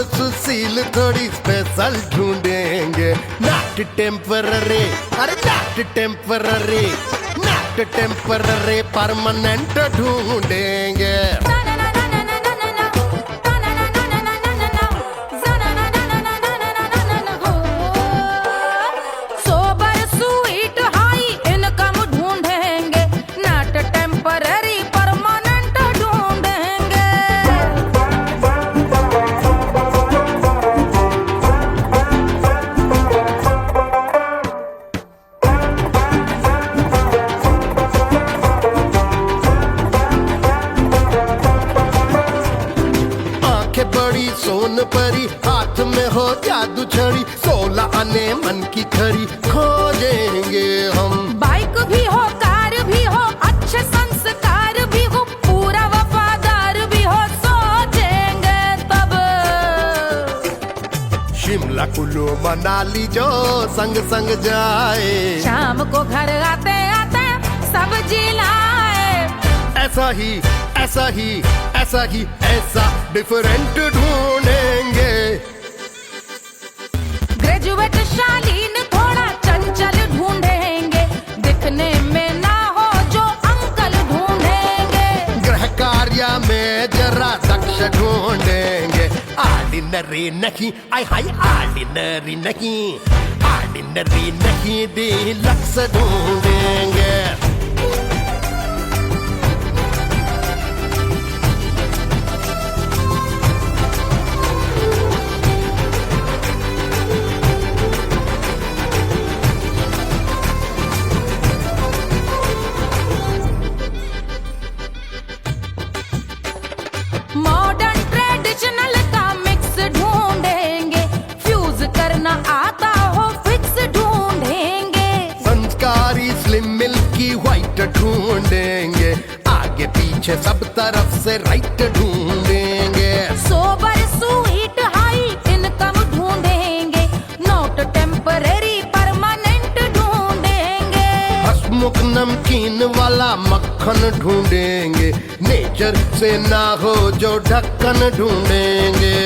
Sober Sushil थोड़ी special ढूंढेंगे, not temporary, अरे not temporary, not temporary, permanent ढूंढेंगे। बड़ी सोन परी, हाथ में हो जादू छड़ी, 16 आने मन की खरी खोजेंगे हम। बाइक भी हो, कार भी हो, अच्छे संस्कार भी हो, पूरा वफादार भी हो, सोचेंगे तब। शिमला कुल्लू मनाली जो संग संग जाए, शाम को घर आते आते सब्जी लाए। ऐसा ही ऐसा ही ऐसा ही ऐसा डिफरेंट ढूंढेंगे। ग्रेजुएट शालीन थोड़ा चंचल ढूंढेंगे, दिखने में ना हो जो अंकल ढूंढेंगे। गृह कार्य में जरा दक्ष ढूंढेंगे, ऑर्डिनरी नहीं, आई हाय ऑर्डिनरी नहीं, ऑर्डिनरी नहीं, डीलक्स ढूंढेंगे। मॉडर्न ट्रेडिशनल का मिक्स ढूंढेंगे, फ्यूज करना आता हो फिक्स ढूंढेंगे। संस्कारी स्लिम मिल्की व्हाइट ढूंढेंगे, आगे पीछे सब तरफ से राइट ढूंढेंगे। सोबर स्वीट हाई इनकम ढूंढेंगे, नॉट टेम्पररी परमानेंट ढूंढेंगे। हसमुख नमकीन वाला मक्खन ढूंढेंगे, नेचर से ना हो जो ढक्कन ढूंढेंगे।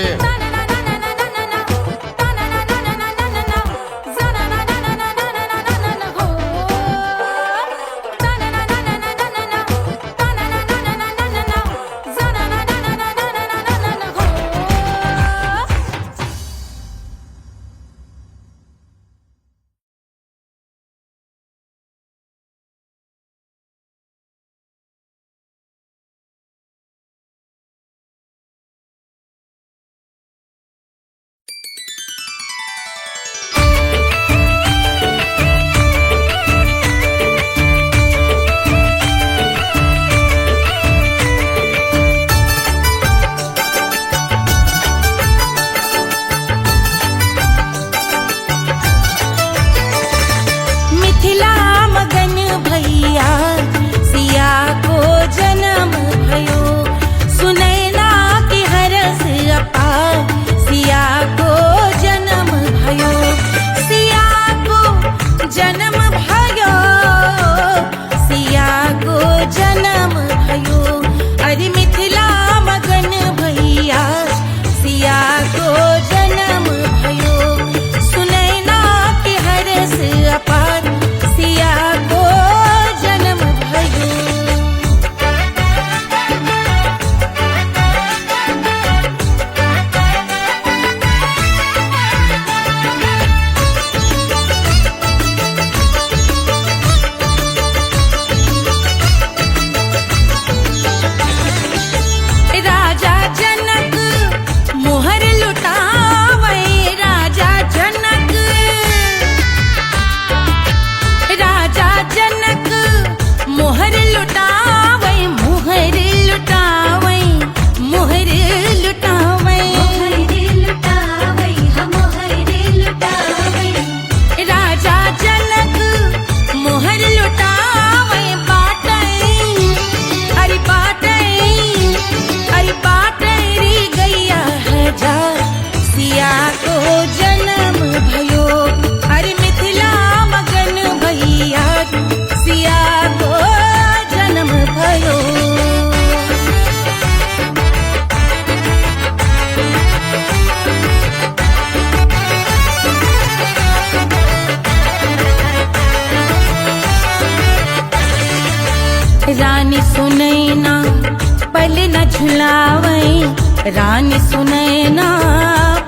झुलावे रानी सुनैना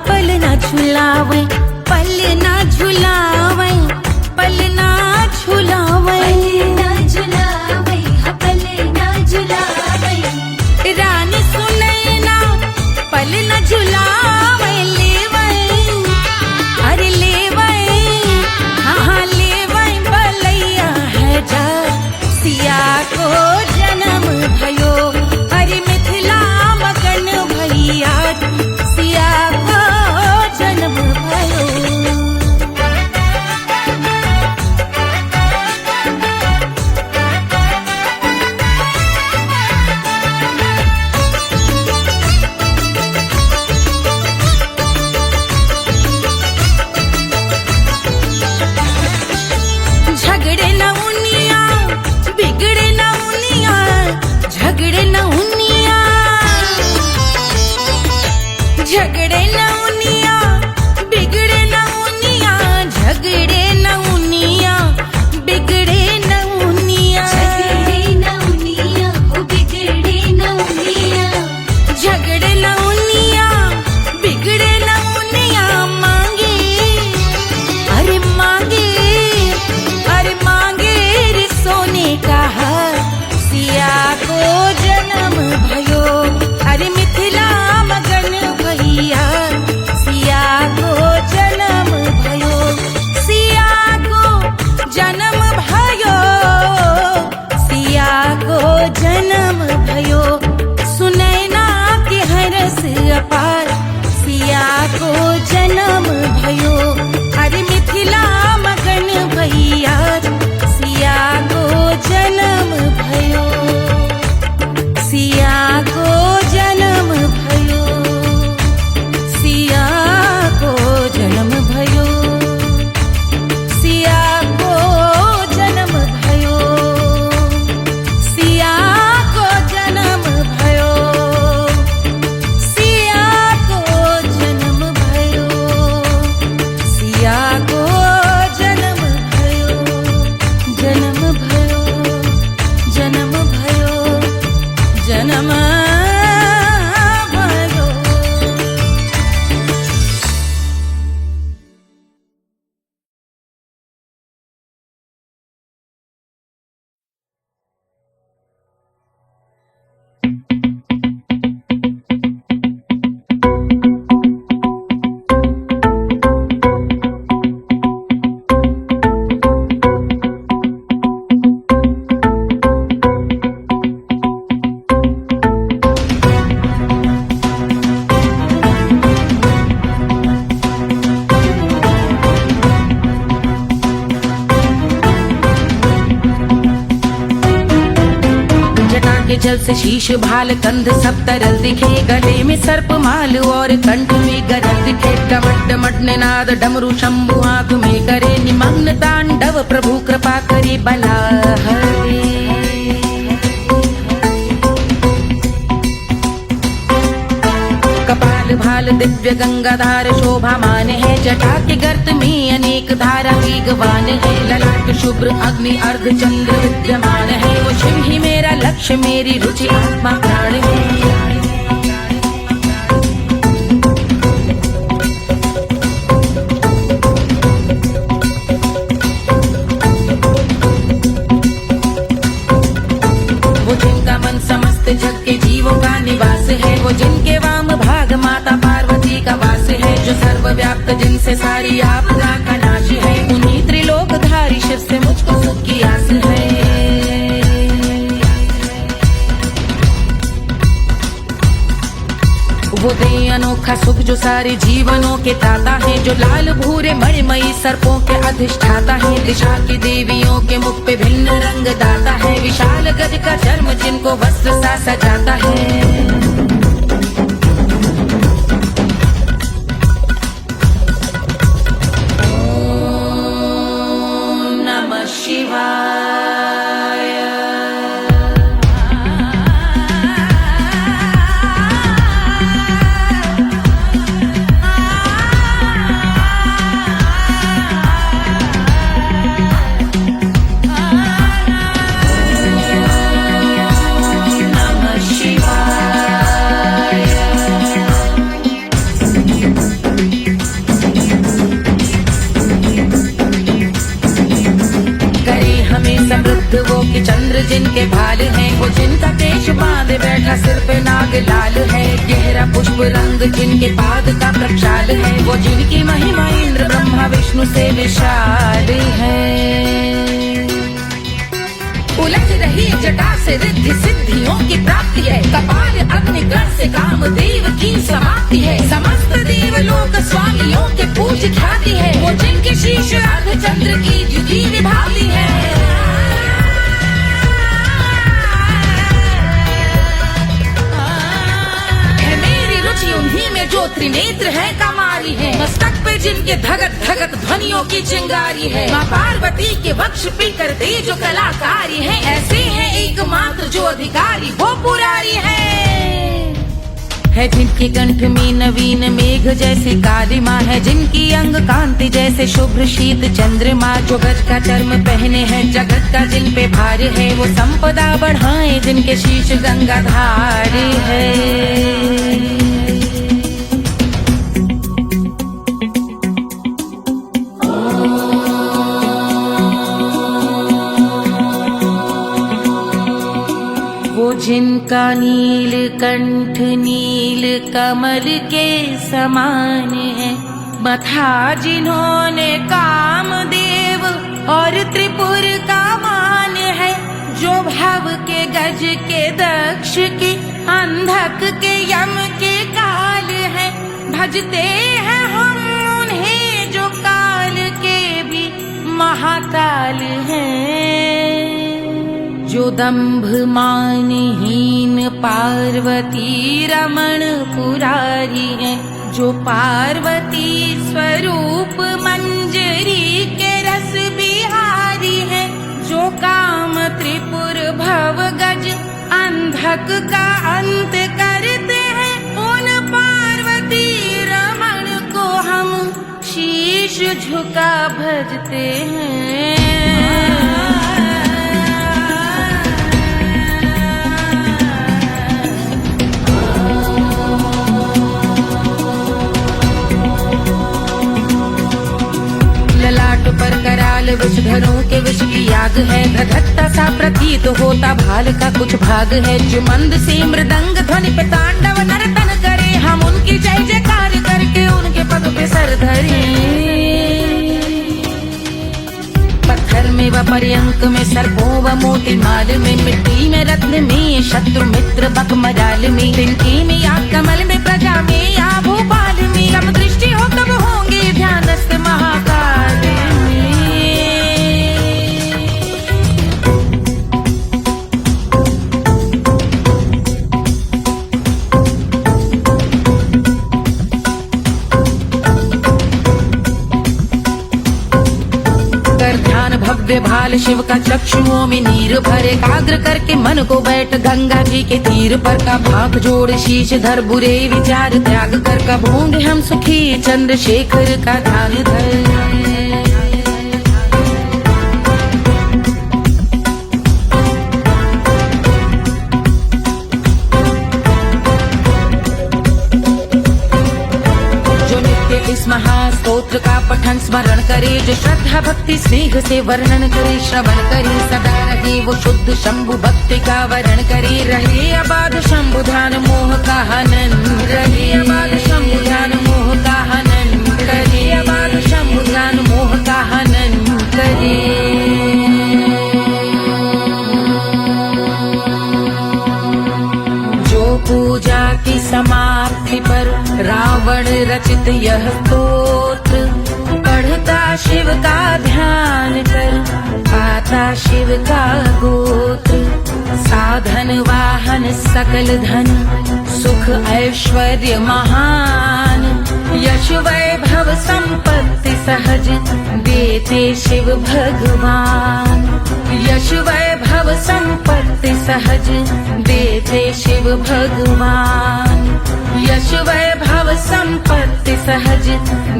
पल ना झुलावे पल ना झुलावे पल ना झुलावे पल ना झुलावे रानी सुनैना पल ना झुलावे लेवे अरे लेवे हाँ लेवे बलैया है जा सिया को जन्म भयो अरे मिथिला मगन भैया सिया को जन्म भयो झगड़े न उनिया बिगड़े न उनिया झगड़े न उनिया झगड़े न उनिया बिगड़े न उनिया झगड़े न उनिया बिगड़े न उनिया झगड़े न उनिया बिगड़े न उनिया झगड़े न उनिया बिगड़े न उनिया मांगे अरे मांगे रे सोने का हार सिया को जन्म भयो अरे मिथिला मगन भैया सिया को जन्म भयो सिया को जन्म भयो सिया को जन्म भयो सुनैना के हरस अपार सिया को जन्म भयो अरे मिथिला मगन भैया सिया को जन्म भयो सिया को जन्म भयो सिया को जन्म भयो सिया को जन्म भयो सिया को जन्म भयो सिया को जन्म भयो सिया को जन्म भयो जन्म भयो जन्म भयो जन्म भयो के जल से शीश भाल कंध सब तरल दिखे गले में सर्प माल और कंठ में गरल दिखे डमट डमट निनाद डमरू शंभु आंख में करे निमग्न तांडव प्रभु कृपा करे बला हरे कपाल भाल दिव्य गंगाधार शोभामान है जटा के गर्त में अनेक धारा वेगवान है ललाट शुभ्र अग्नि अर्ध चंद्र विद्यमान है वो शिव ही मेरा लक्ष्य मेरी रुचि आत्मा प्राण है वो जिनका मन समस्त जग के जीवों का निवास है वो जिनके वाम भाग माता पार्वती का वास है जो सर्वव्याप्त जिनसे सारी आपदा का नाश है उन्हीं त्रिलोकधारी शिव से मुझको सुख की आस है वो दे अनोखा सुख जो सारे जीवनों के दाता है जो लाल भूरे मणिमयी सर्पों के अधिष्ठाता है दिशा की देवियों के मुख पे भिन्न रंग दाता है विशाल गज का चर्म जिनको वस्त्र सा सजाता है जिनके भाल हैं, वो जिनका केश बांधे बैठा सिर पे नाग लाल है। गहरा पुष्प रंग जिनके पाद का प्रक्षाल है, वो जिनकी महिमा इंद्र ब्रह्मा विष्णु से विशाल है। उलझ रही जटा से रिद्धि सिद्धियों की प्राप्ति है, कपाल अग्निगण से कामदेव की समाप्ति है। समस्त देवलोक स्वामियों के पूज ख्याति है, वो जिनके शीश अर्धचंद्र की द्युति विभाती है। मेरी रुचि उन्हीं में जो त्रिनेत्र है कमारी है, मस्तक पे जिनके धगत धगत ध्वनियों की चिंगारी है। माँ पार्वती के वक्ष पे करते जो कलाकारी है, ऐसे हैं एकमात्र जो अधिकारी वो पुरारी है। जिनके कंठ में नवीन मेघ जैसे कालिमा है, जिनकी अंग कांति जैसे शुभ्र शीत चंद्रमा। जो गज का चर्म पहने हैं जगत का जिन पे भार है, वो संपदा बढ़ाए जिनके शीश गंगाधार है। जिनका नील कंठ नील कमल के समान है, मथा जिन्होंने कामदेव और त्रिपुर का मान है। जो भव के गज के दक्ष के अंधक के यम के काल है, भजते हैं हम उन्हें जो काल के भी महाकाल हैं। जो दंभ मानहीन पार्वती रमण पुरारी है, जो पार्वती स्वरूप मंजरी के रस बिहारी है। जो काम त्रिपुर भव गज अंधक का अंत करते हैं, उन पार्वती रमण को हम शीश झुका भजते हैं। पर कराल विषधरों के विष की याग है, धधकता सा प्रतीत होता भाल का कुछ भाग है। जो मंद से मृदंग ध्वनि पे तांडव नर्तन करे, हम उनकी जय जयकार करके उनके पग पे सर धरे। पत्थर में व पर्यंक में सर्पों व मोती माल में, मिट्टी में रत्न में शत्रु मित्र बक मजाल में, तिनके में या कमल में प्रजा में या भोपाल में। कब दृष्टि हो तब होंगे ध्यानस्थ महाकाल में। भव्य भाल शिव का चक्षुओं में नीर भरे, एकाग्र करके मन को बैठ गंगा जी के तीर पर। का भाग जोड़ शीश धर बुरे विचार त्याग कर, कब होंगे हम सुखी चंद्रशेखर का ध्यान धर। इस महास्तोत्र का पठन स्मरण करे, जो श्रद्धा भक्ति स्नेह से वर्णन करे, श्रवण करे सदा रहे वो शुद्ध शंभु भक्ति का वरण करे। रहे अबाध शंभु ध्यान मोह का हनन, रहे अबाध शंभु ध्यान मोह का हनन करे, अबाध शंभु ध्यान मोह का हनन करे। पूजा की समाप्ति पर रावण रचित यह स्तोत्र, पढ़ता शिव का ध्यान कर पाता शिव का गोत्र। साधन वाहन सकल धन सुख ऐश्वर्य महान, यश वैभव संपत्ति सहज देते शिव भगवान। यश वैभव संपत्ति सहज देते शिव भगवान। यश वैभव संपत्ति सहज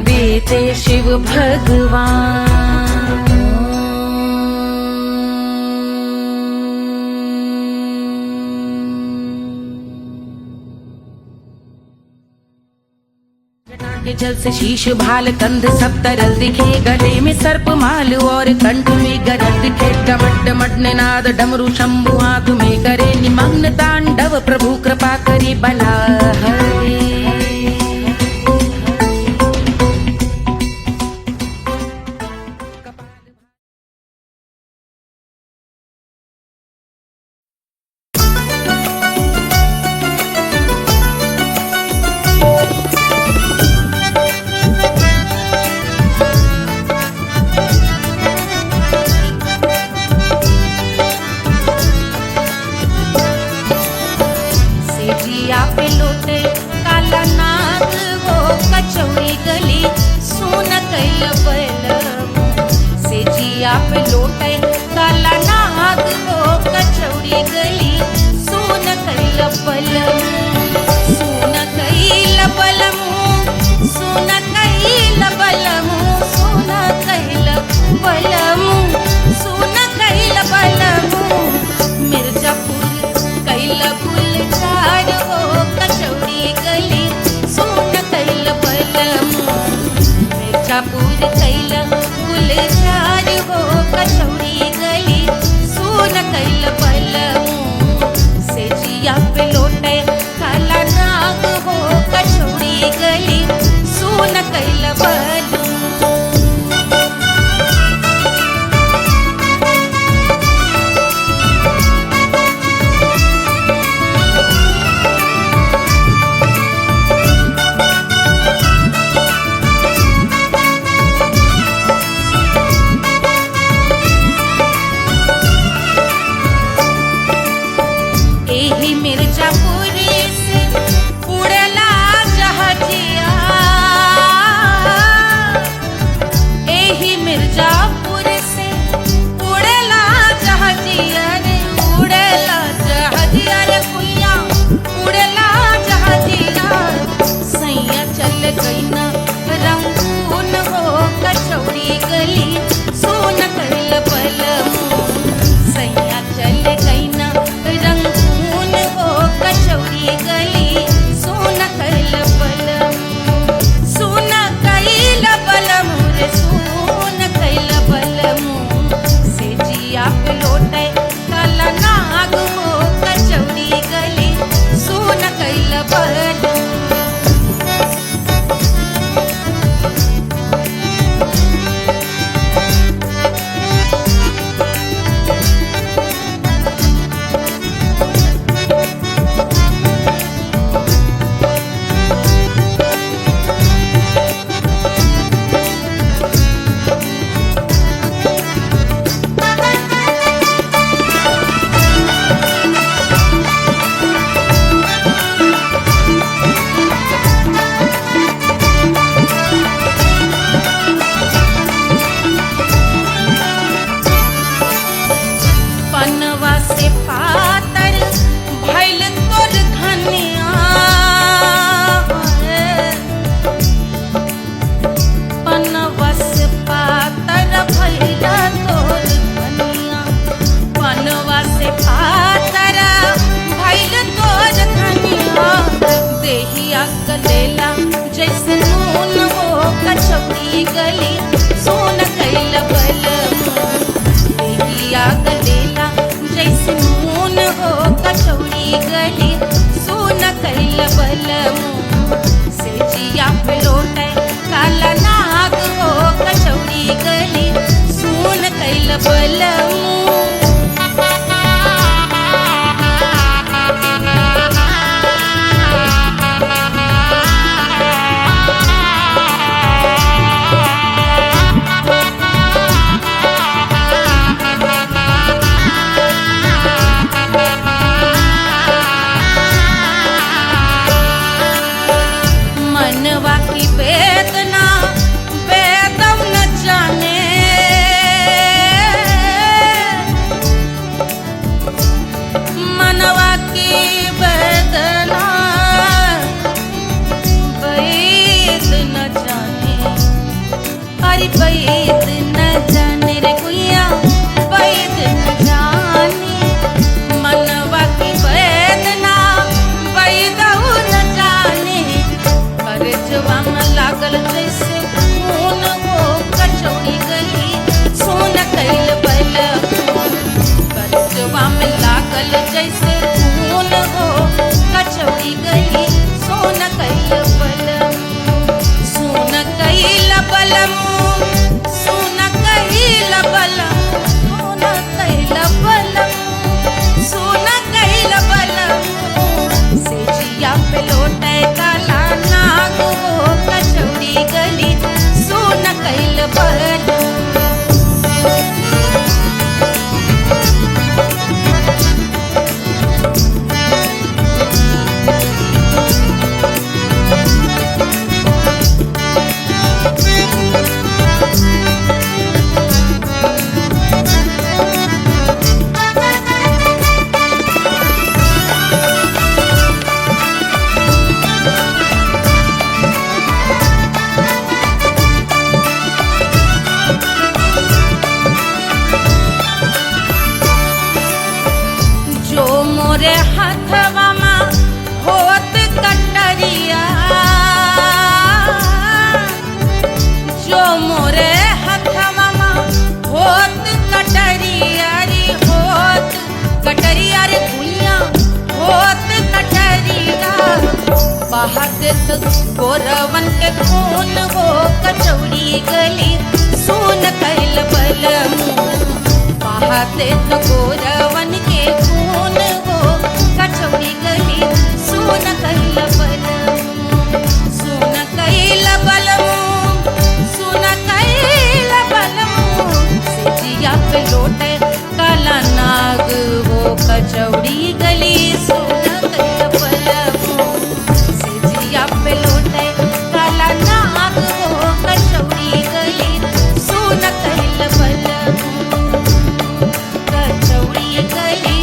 देते शिव भगवान। के जल से शीश भाल कंध सब तरल दिखे, गले में सर्प माल और कंठ में गरल दिखे। डमट डमट निनाद डमरू शंभु आंख में करे निमग्न तांडव, प्रभु कृपा करे बला हरे। सेजिया पे लोटे काला नाग हो कचौड़ी गली सोन कैल बलम। सेजिया पे लोटे काला नाग हो कचौड़ी गली सोन कैल बलम। सोन कैल बलम, सोन कैल बलम, सोन कैल बलम, सोन कैल बलम। मिर्जापुर कैल गुलजार हो कचौड़ी गली सोन कैल बलम। मिर्जापुर कैल गुलजार हो कचौड़ी गली सोन कैल बलम। सेजिया पे लोटे काला नाग हो कचौड़ी गली सोन कैल बलम। एही मिर्जापुर से उड़ला जहाजिया, एही मिर्जापुर से उड़ला जहाजिया रे, उड़ला जहाजिया रे कुइया, उड़ला जहाजिया। सैया चल गई न रंगून हो कचौड़ी गली सोन कैल बलम। सैया चल गई न रंगून हो कचौड़ी गली सोन कैल बलम। सोन कैल बलम रे सोन कैल बलम। सेजिया पे लोटे काला नाग हो कचौड़ी गली सोन कैल बलम। पनवा से पातर भइल तोर धनिया, पनवा से पातर भइल तोर धनिया। पनवा से पातर भइल तोर धनिया। देहिया गलेला जैसे नून हो कचौड़ी गली सोन कैल बलम। देहिया गलेला जैसे नून हो कचौड़ी गली सोन कैल बलम। सेजिया पे लोटे काला नाग हो कचौड़ी गली सोन कैल बलम। मनवा की वेदना वेदम न जाने, मनवा की वेदना वेद न जाने। अरे वेद न जाने रे कुइया, वेद न जाने। मनवा की वेदना वेद न जाने। कर जवा मला लागल जैसे खून हो कचौड़ी गली सोन कैल बलम करजवा में लागल जैसे खून हो कचौड़ी गली सोन कैल बलम सोन कैल बलम सोन कैल बलम सोन कैल बलम सोन कैल बलम से जिया पे लौटे काला नाग हो कचौड़ी गली सोन कैल बलम जो मोरे हाथवा में होत कटरिया जो मोरे हाथवा में होत कटरिया रे होत कटरिया रे भुइया होत कटरिया बहात गोरवन के खून हो कचौड़ी गली सोन कैल बलम बहाते तो गोरवन के खून हो कचौड़ी गली सोन कैल बलम सोन कैल बलम सोन कैल बलम से जिया पे लौटे काला नाग हो कचौड़ी गली सोन कैल बलम से जिया पे लौटे काला नाग हो कचौड़ी गली सोन कैल बलम कचौड़ी गली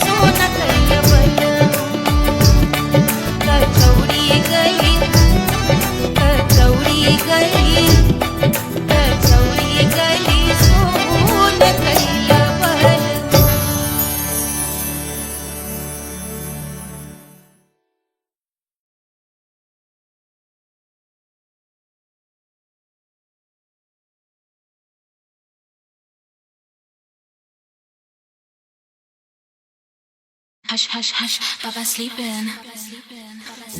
सोन कैल बलम कचौड़ी गली कचौड़ी गली कचौड़ी गली सोन कैल बलम Hush, hush, hush, Baba sleeping.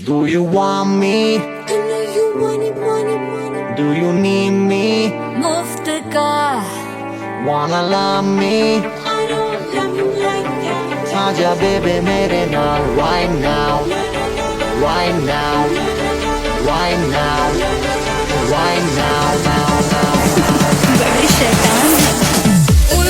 Do you want me? I know you want it, want it, want it. Do you need me? Muftaga, Wanna love me? I don't love you like that. Aja baby mere naal right now, right now, right now, right now, now, now. Very shaitan.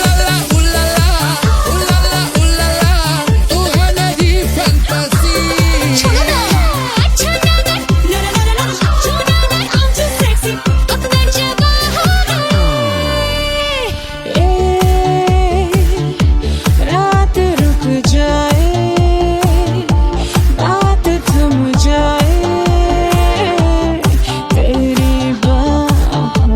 रात रुक जाए बात थम जाए तेरी बाहों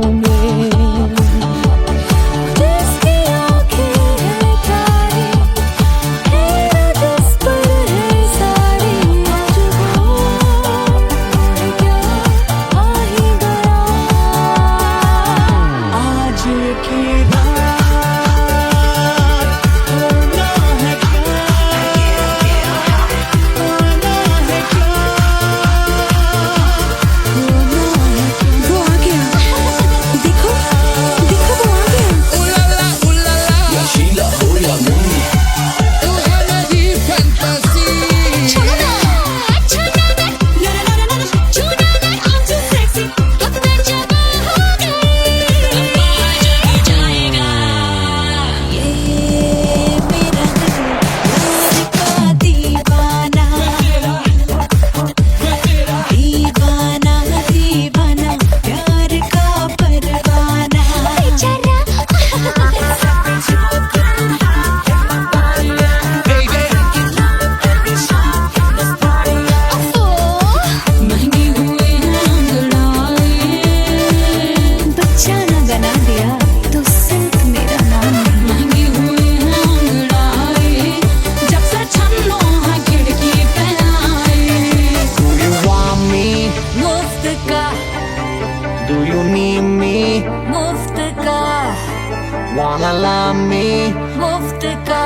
you need me? मुफ्त का Wanna love me? मुफ्त का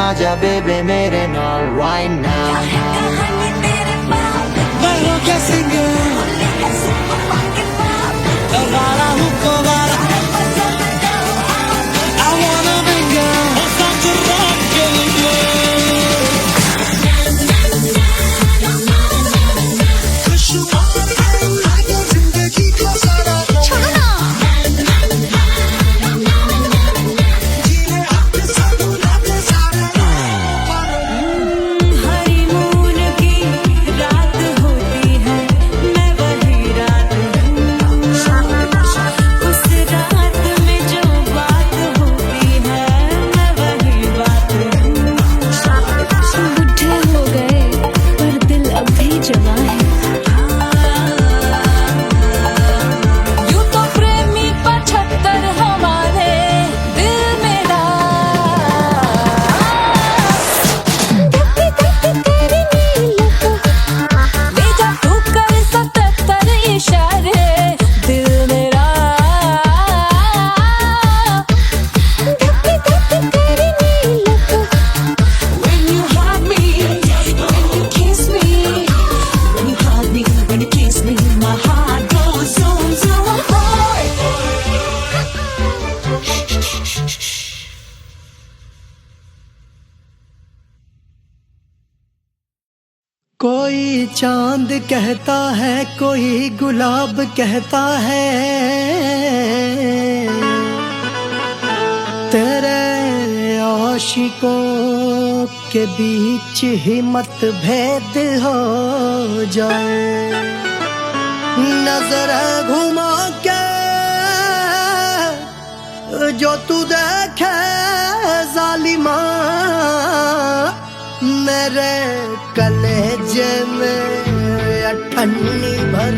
आजा बेबे मेरे नाल right now. कहानी तेरे बाप मैं हूँ क्या सिंगर वाला हूँ कोवाला I wanna be girl और साथ rock के लिए खुशहाल आगे जिंदगी का सारा हनीमून की रात होती है मैं वही रात हूँ उस रात में जो बात होती है मैं वही बात हूँ बुढ़े हो गए पर दिल अब भी जवा है यूं तो प्रेमी 75 हमारे दिल मेरा तेरी नीलों ले जा तू कर 77 इशारे दिल मेरा तेरी नीलों When you hug me, when you kiss me, when you hug me, when you kiss me, my heart goes zoom zoom. कोई चांद कहता है कोई गुलाब कहता है तेरे आशिकों के बीच ही मतभेद हो जाए नजर घुमा के जो तू देखे जालिमा मेरे कलेजे में अठन्नी भर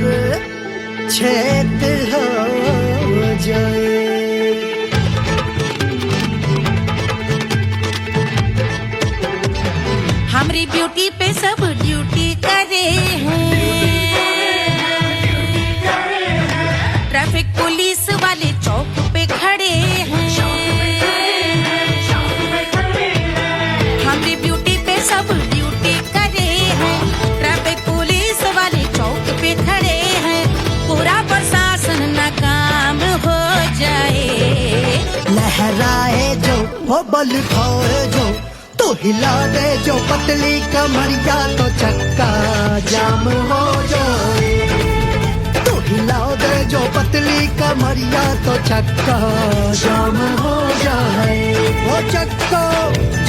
छेद हो जाए हमारी ब्यूटी पे सब ड्यूटी करे हैं ट्रैफिक पुलिस वाले चौक पे खड़े हैं हमारी ब्यूटी पे सब ड्यूटी करे हैं ट्रैफिक पुलिस वाले चौक पे खड़े हैं पूरा प्रशासन नाकाम हो जाए लहराए जो वो बल खाए जो तो हिला दे जो पतली कमरिया तो चक्का जाम हो जाए तो हिला दे जो पतली कमरिया तो चक्का जाम हो जाए वो चक्का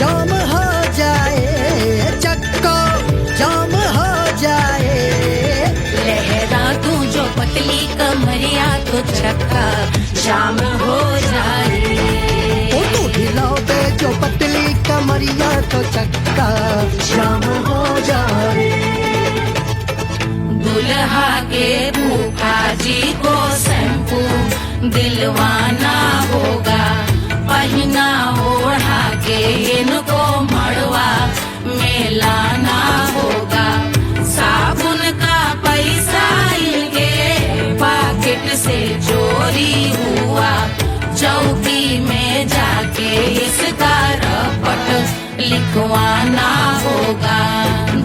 जाम हो जाए चक्का जाम हो जाए लहरा तू जो पतली कमरिया तो चक्का जाम हो जाए ओ तो हिला दे जो पतली कमरिया तो चक्का जाम हो जाए दुल्हा के फूफा जी को शैम्पू दिलवाना होगा पहना ओढ़ा के इनको मड़वा में लाना होगा साबुन का पैसा इनके पाकिट से चोरी हुआ चौकी में जाके इसका रपट लिखवाना होगा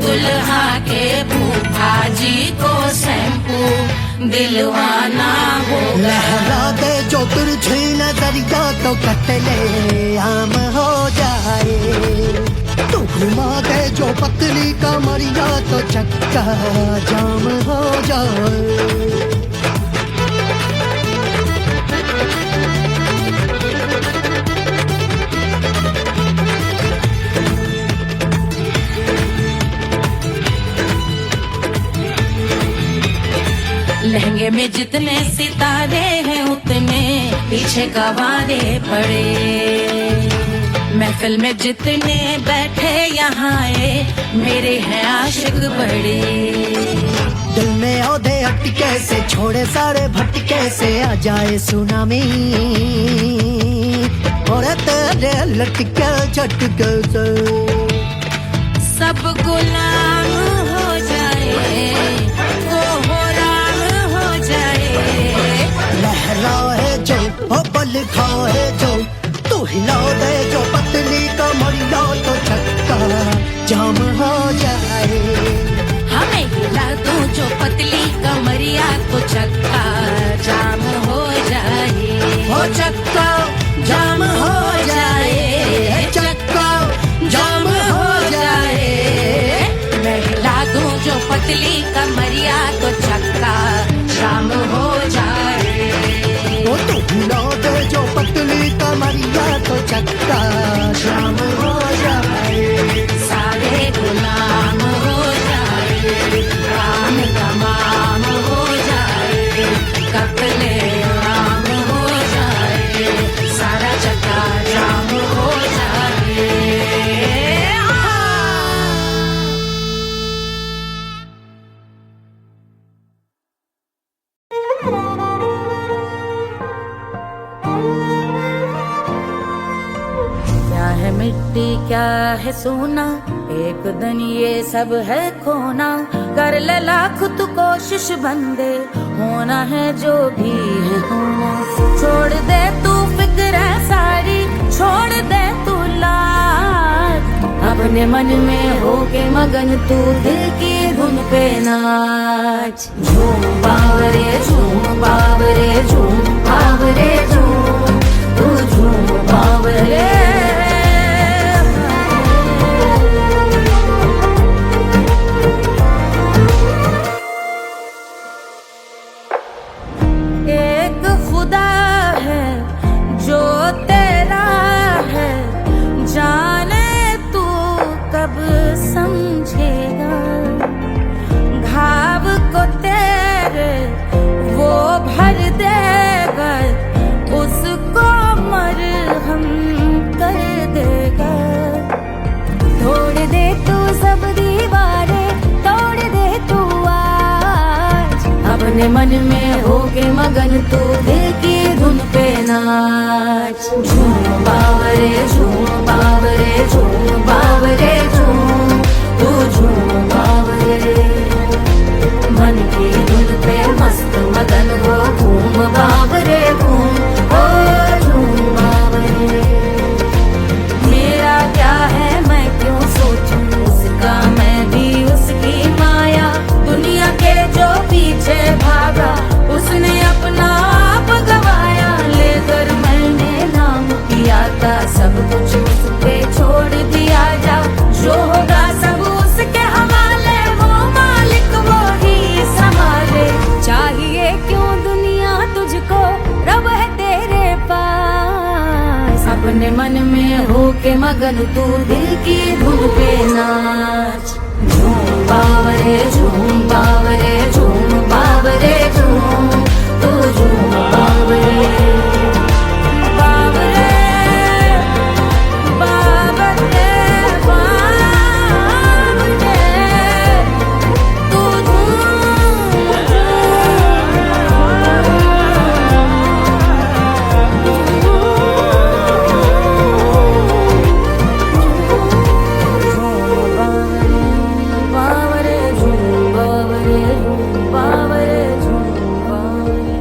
दुल्हा के फूफा जी को शैम्पू दिलवाना होगा लहरा दे जो तुरझी नजरिया तो कतले आम हो जाए तू घुमा दे जो पतली कमरिया तो चक्का जाम हो जाए लहंगे में जितने सितारे हैं उतने पीछे गवारे पड़े महफिल में जितने बैठे यहाँ आए मेरे हैं आशिक बड़े दिल में औधे अटके से छोड़े सारे भटके से आ जाए सुनामी और तेरे लटके झटके से सब गुलाम हो जाए वो हो राम हो जाए खाए जो तू हिला दे जो पतली कमरिया तो चक्का जाम हो जाए। हमें हिला दो जो पतली कमरिया तो चक्का जाम हो जाए। हो चक्का जाम हो जाए, चक्का जाम हो जाए। मैं हिला दूं जो पतली कमरिया तो चक्का जाम हो जाए। वो तू हिला दे जो पतली कमरिया तो चक्का जाम हो जाए। सारे गुलाम हो जाए, काम तमाम हो जाए, कत्ले आम हो जाए, सारा चक्का जाम हो जाए। क्या है मिट्टी क्या है सोना, एक दिन ये सब है खोना। कर ले लाख तू कोशिश बंदे, होना है जो भी है होना। छोड़ दे तू फिक्र सारी, छोड़ दे तू लाज। अपने मन में होके मगन तू दिल की धुन पे नाच। झूम बावरे झूम बावरे झूम बावरे झूम, तू झूम बावरे। एक खुदा है जो तेरा है, जाने तू कब समझेगा। घाव को तेरे वो भर देगा, उसको मरहम कर देगा। तोड़ दे तू सब दीवारें, तोड़ दे तू आज। अपने मन में होके मगन तू दिल की धुन पे नाच। झूम बावरे झूम बावरे झूम बावरे झूम, तू झूम बावरे। मन की धुन पे मस्त मगन हो, घूम बावरे घूम, ओ झूम बावरे। मेरा क्या है मैं क्यों सोचूं उसका, मैं भी उसकी माया। दुनिया के जो पीछे भागा, उसने अपना आप गवाया। लेकर मैंने नाम किया था, सब कुछ उस पे छोड़ दिया जा। जो होगा सब उसके हवाले, वो मालिक वो ही संभाले। चाहिए क्यों दुनिया तुझको, रब है तेरे पास। अपने मन में होके मगन तू दिल की धुन पे नाच। झूम बावरे झूम बावरे झूम बावरे झूम, तू झूम बावरे। बावरे बावरे बावरे, तू बावरे झूम बावरे झूम बावरे झूम बावरे।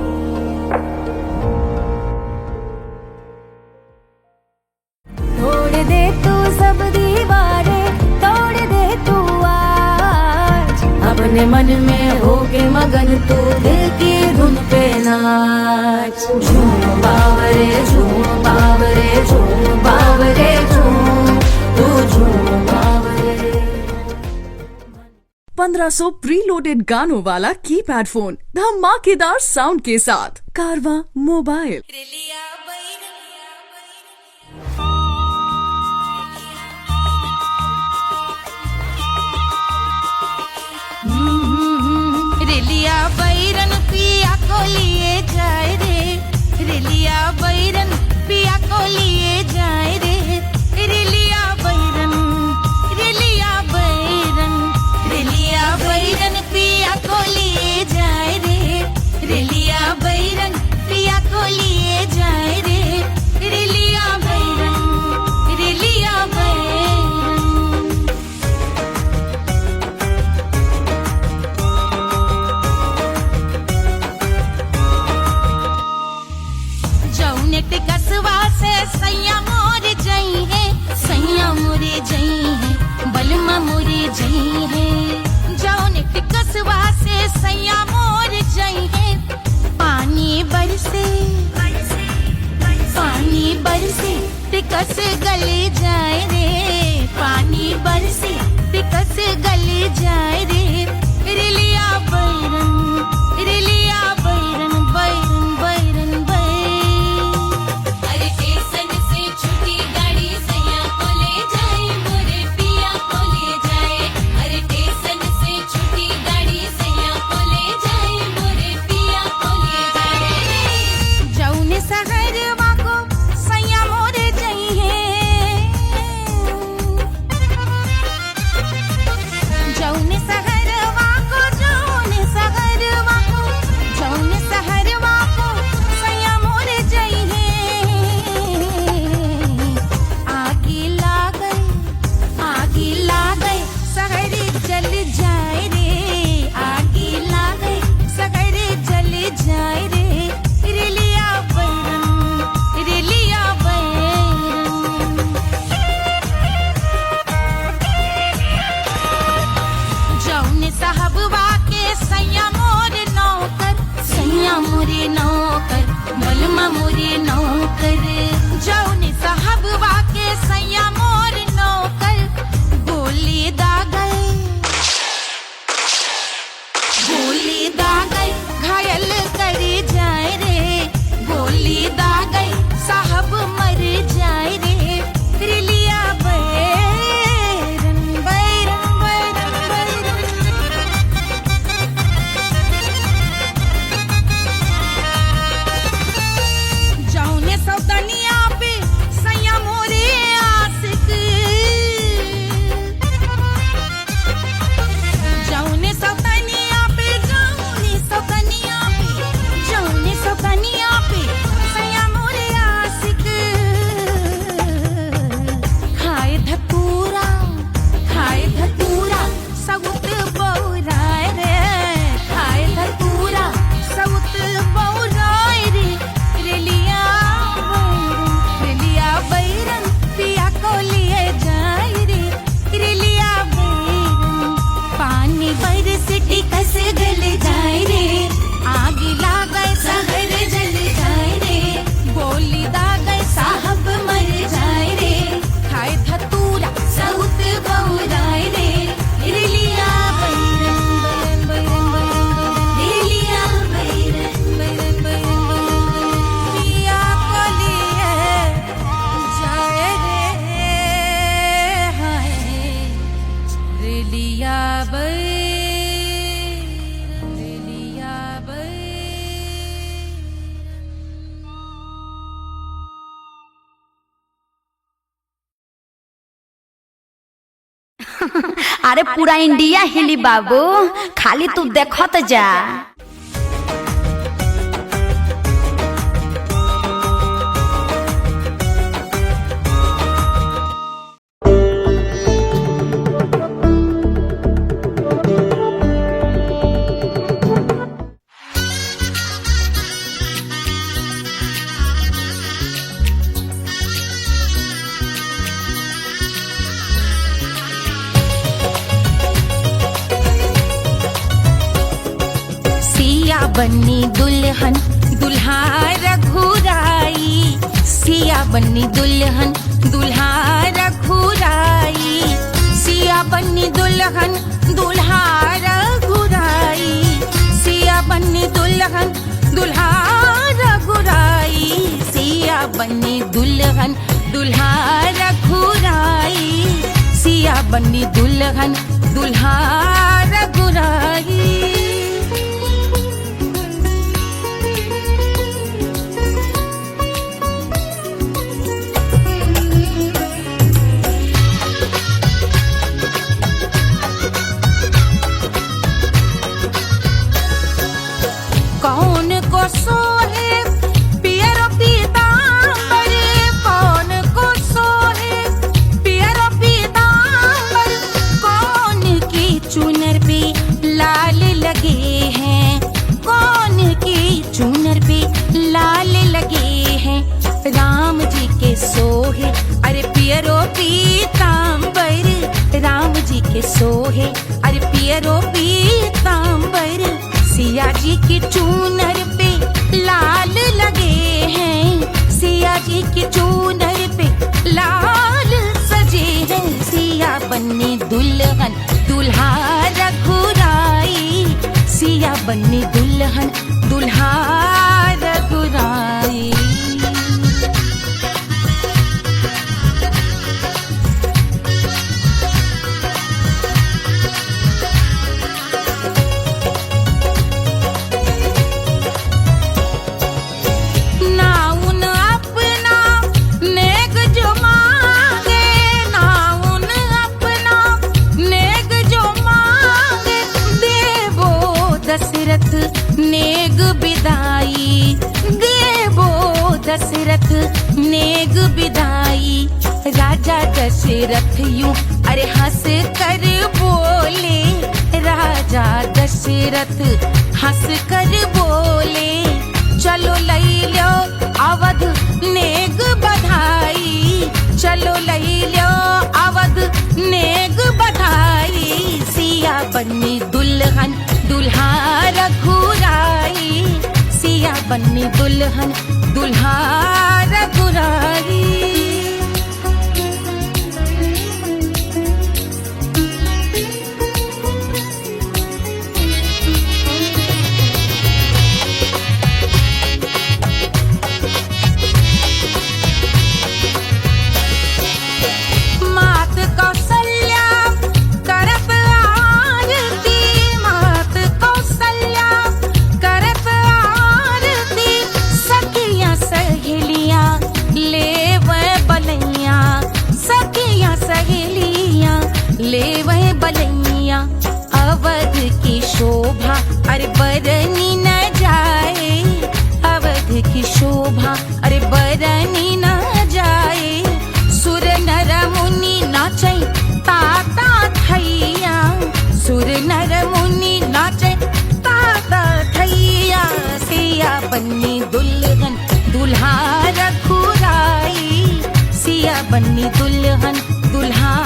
तोड़ दे तू सब दीवारें, तोड़ दे तू आज। अपने मन में होके मगन तू दिल की धुन पे नाच। झूम बावरे झूम बावरे झूम बावरे झूम, तू झूम बावरे। 1500 प्रीलोडेड गानों वाला कीपैड फोन धमाकेदार साउंड के साथ कारवा मोबाइल। रेलिया बैरन पिया को लिए जाए रे, रेलिया बैरन पिया को लिए जाए रे। रेलिया बैरन रेलिया बैरन रेलिया बैरन पिया को लिए जाए रे, रेलिया बैरन पिया को लिए जाए रे। रेलिया बैरन रेलिया बैरन। जौनेट कसवा जई है जौन टिकसवा से सैया मोर जई है पानी बरसे टिकस गले जाए रे पानी बरसे टिकस गले जाए रे रिलिया बैरन बैरन बैरन अरे स्टेशन से छुट्टी गाड़ी सैया को ले जाए मोरे पिया को ले जाए अरे स्टेशन से छुट्टी गाड़ी सैया को ले जाए मोरे पिया को ले जाए जौन सहरवा को सैया मोर जई है जौन सहरवा को सैया मोर जई है आगे लागई सहर जल जाए रे आगे लागई सहर जल जाए रे रिलिया बैरन जौन साहबवा के सैया मोरे नौकर मलमा मोरे नौकर जौन साहबवा के सैया मोरे नौकर गोली दागल घायल करे जाए रे गोली दागल साहब मर जाए रे रिलिया बैरन जौने सौतनिया पे सैया मोरे आशिक जौने सौतनिया पे सैया मोरे आशिक खाए धतूरा सउत बौराय रे खाए धतूरा सउत बौराय रे रिलिया बैरन पिया को लिए जाए रे रिलिया बैरन पानी बरस टिकस गल जाए रे आग लागै सहर जल जाए रे गोली दागै साहब मर जाए रे खाए धतूरा सउत बौराय रे रिलिया बैरन रिलिया बैरन पिया को लिए जाए रे हाय रिलिया बैरन अरे पूरा इंडिया हिली बाबू खाली तू देखत जा बन्नी दुल्हन दुल्हा रघुराई सिया बन्नी दुल्हन दुल्हा रघुराई सिया बन्नी दुल्हन दुल्हा रघुराई सिया बन्नी दुल्हन दुल्हा रघुराई सिया बन्नी दुल्हन दुल्हा रघुराई सिया बन्नी दुल्हन दुल्हा रघुराई कौन को सोहे पियरो पीतांबर कौन को सोहे पियरो पीतांबर कौन की चुनर पे लाल लगे सोहे अरे पियरो पीतांबर सिया जी की चूनर पे लाल लगे हैं, सिया जी की चूनर पे लाल सजे हैं। सिया बन्नी दुल्हन दुल्हा रघुराई, सिया बन्नी दुल्हन दुल्हा रघुराई। नेग बिदाई देवो दशरथ नेग बिदाई। राजा दशरथ यूं अरे हंस कर बोले, राजा दशरथ हंस कर बोले, चलो लई लो अवध नेग बधाई, चलो लई लो अवध नेग बधाई। सिया बन्नी दुल्हन दुल्हा रघुराई, सिया बन्नी दुल्हन दुल्हा रघुराई। ले वह बलैया अवध की शोभा अरे बरनी न जाए, अवध की शोभा अरे बरनी न जाए। सुर नर मुनि नाचे ताता थैया, सुर नर मुनि नाचे ताता थैया। सिया बन्नी दुल्हन दुल्हा रघुराई, सिया बन्नी दुल्हन दुल्हा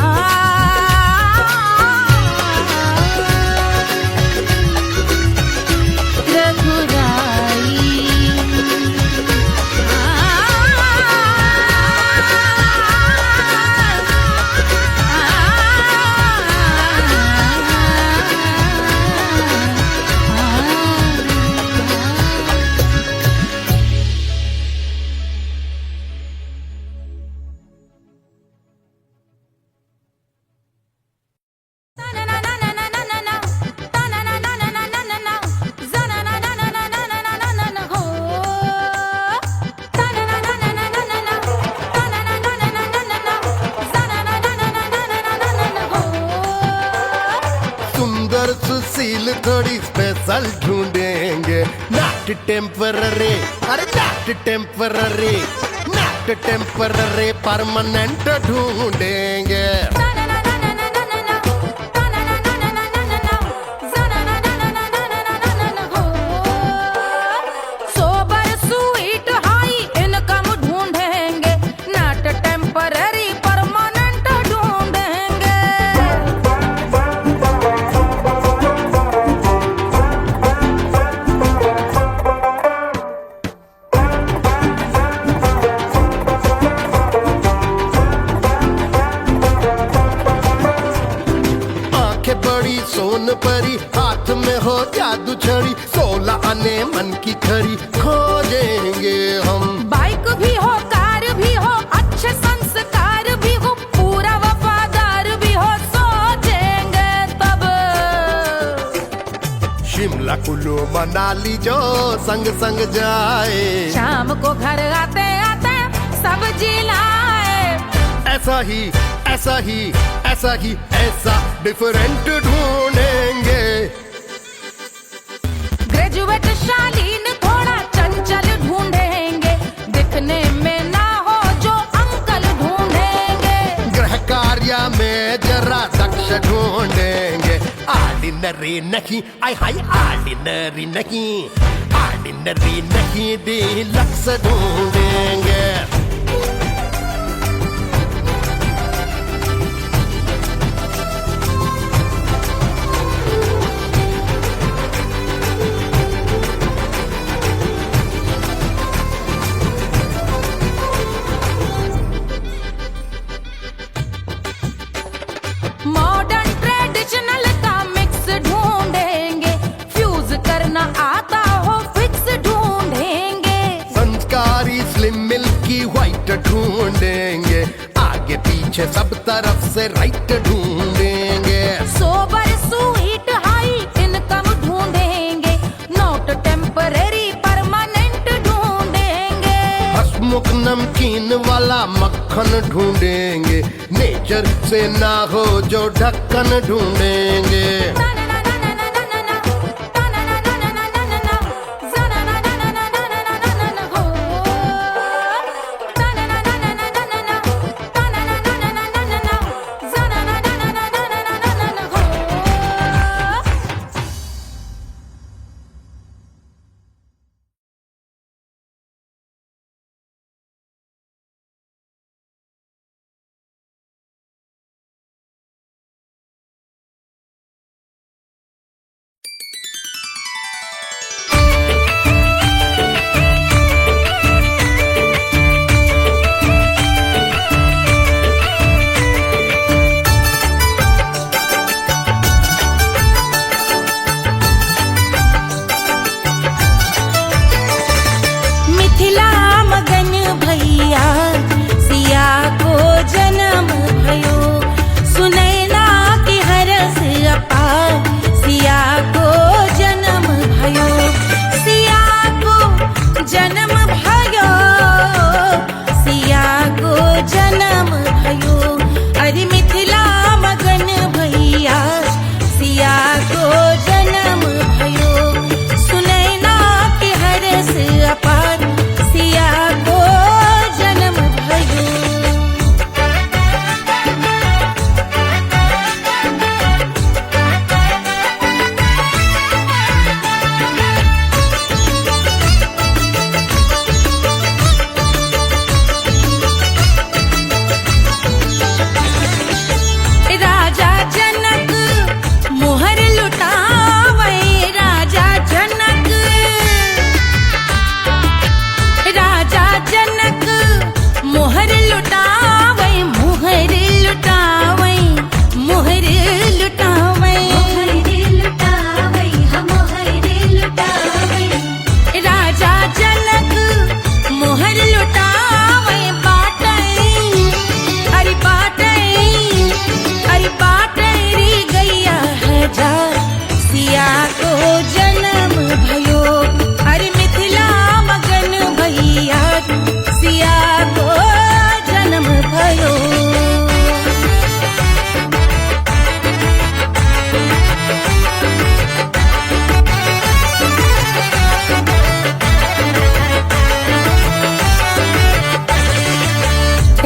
सुशील थोड़ी स्पेशल ढूंढेंगे, नॉट टेम्पररी अरे not temporary, not temporary permanent ढूंढेंगे। सोबर स्वीट हाई इनकम ढूंढेंगे, नॉट टेम्पररी परमानेंट ढूंढेंगे। बड़ी सोन परी हाथ में हो जादू छड़ी, 16 आने मन की खरी खोजेंगे हम। बाइक भी हो कार भी हो अच्छे संस्कार भी हो, पूरा वफादार भी हो, सोचेंगे तब। शिमला कुल्लू मनाली जो संग संग जाए, शाम को घर आते आते सब्जी लाए। ऐसा ही ऐसा ही ऐसा ही ऐसा डिफरेंट ढूंढेंगे। ग्रेजुएट शालीन थोड़ा चंचल ढूंढेंगे, दिखने में ना हो जो अंकल ढूंढेंगे। गृह कार्य में जरा दक्ष ढूंढेंगे, ऑर्डिनरी नहीं आई हाई ऑर्डिनरी नहीं, ऑर्डिनरी नहीं डीलक्स ढूंढेंगे। पीछे सब तरफ से राइट ढूंढेंगे। सोबर स्वीट हाई इनकम ढूंढेंगे, नॉट टेम्परेरी परमानेंट ढूंढेंगे। हंसमुख नमकीन वाला मक्खन ढूंढेंगे, नेचर से ना हो जो ढक्कन ढूंढेंगे।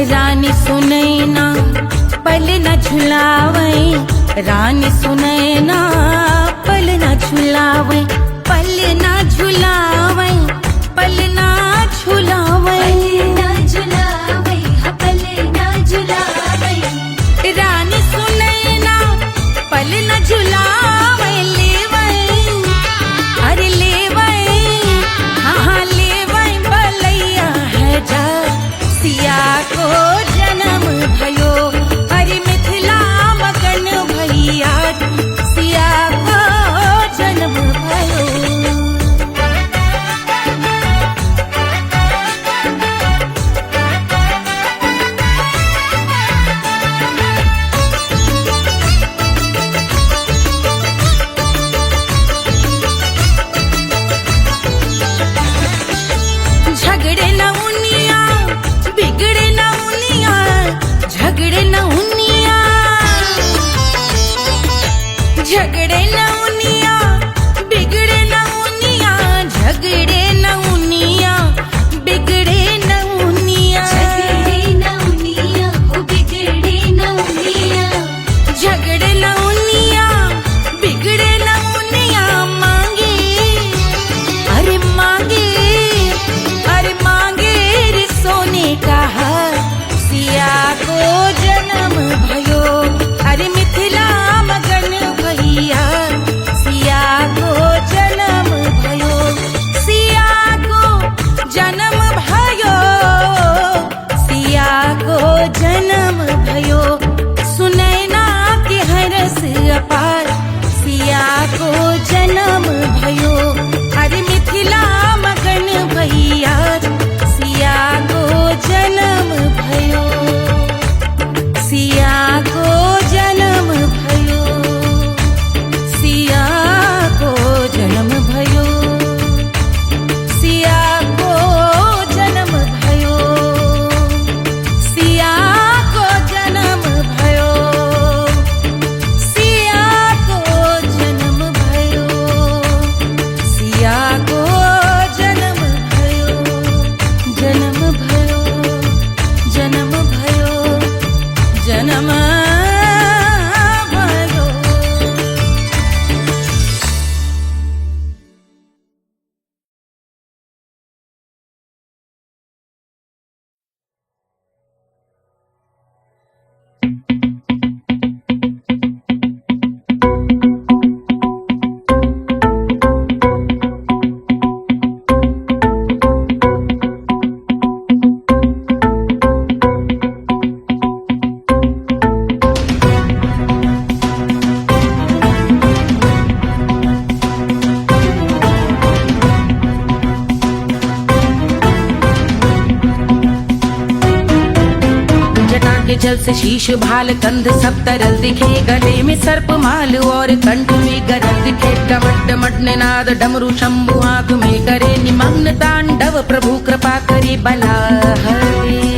रानी सुनैना पल न झुलावे, रानी सुनैना पल न झुलावे, पल न झुलावे, पल न झुलावे, पल न झुलावे। रानी सुनैना पल न झुलावे, लेवे अरे लेवे, हाँ लेवे बलैया है जा सिया को जन्म भयो, अरे मिथिला मगन भैया सिया को जन्म भयो। झगड़े न उनिया बिगड़े न उनिया, झगड़े न उनिया, झगड़े न उनिया बिगड़े न उनिया, झगड़े न उनिया बिगड़े न उनिया, झगड़े न उनिया बिगड़े न उनिया, झगड़े न उनिया बिगड़े न उनिया। मांगे अरे मांगे, अरे मांगे रे सोने का हार सिया को जन्म भयो, अरे मिथिला मगन भैया जल से शीश भाल कंध सब तरल दिखे, गले में सर्प माल और कंठ में गरल दिखे। डमट डमट निनाद डमरू शंभु आंख में करे निमग्न तांडव, प्रभु कृपा करे बला हरे।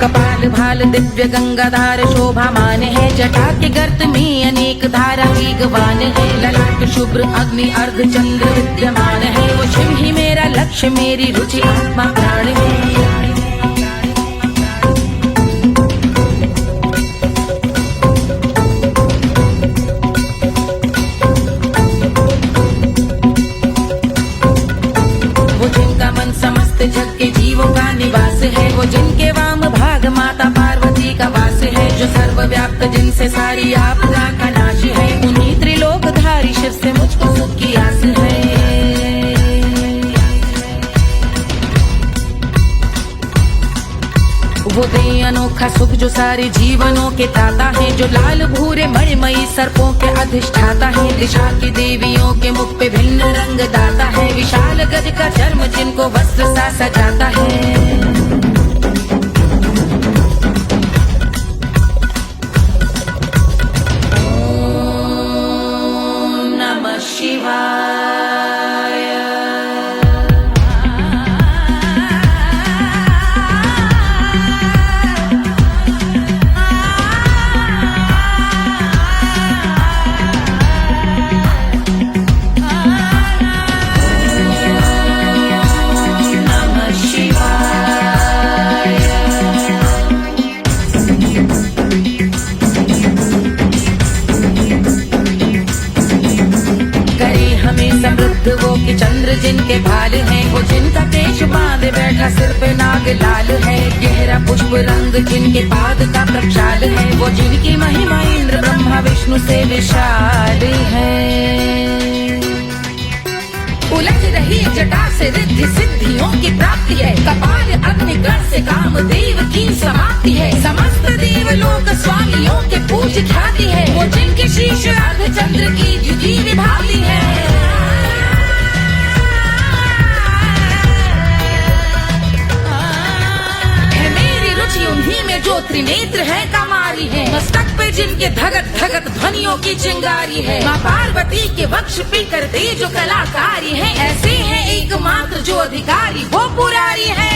कपाल भाल दिव्य गंगाधार शोभामान है, जटा के गर्त में अनेक धारा वेगवान है। ललाट शुभ्र अग्नि अर्ध चंद्र विद्यमान है, वो शिव ही मेरा लक्ष्य मेरी रुचि आत्मा प्राण है। वो जिनका मन समस्त जग के जीवों का निवास है, वो जिनके वाम भाग माता पार्वती का वास है। जो सर्वव्याप्त जिनसे सारी आपदा का नाश है, उन्हीं त्रिलोकधारी शिव से मुझको सुख की आस है। वो दे अनोखा सुख जो सारे जीवनों के दाता है, जो लाल भूरे मणिमयी सर्पों के अधिष्ठाता है। दिशा की देवियों के मुख पे भिन्न रंग दाता है, विशाल गज का चर्म जिनको वस्त्र सा सजाता है। ओम नमः शिवाय। समृद्ध वो कि चंद्र जिनके भाल हैं, वो जिनका केश बांधे बैठा सिर पे नाग लाल है। गहरा पुष्प रंग जिनके पाद का प्रक्षाल है, वो जिनकी महिमा इंद्र ब्रह्मा विष्णु से विशाल है। उलझ रही जटा से रिद्धि सिद्धियों की प्राप्ति है, कपाल अग्निगण से कामदेव की समाप्ति है। समस्त देवलोक स्वामियों के पूज ख्याति है, वो जिनके शीश अर्ध चंद्र की जुदी विभाति है। उन्हीं में जो त्रिनेत्र है कमारी है, मस्तक पे जिनके धगत धगत ध्वनियों की चिंगारी है। माँ पार्वती के वक्ष पे करते जो कलाकारी है, ऐसे हैं एकमात्र जो अधिकारी वो पुरारी है।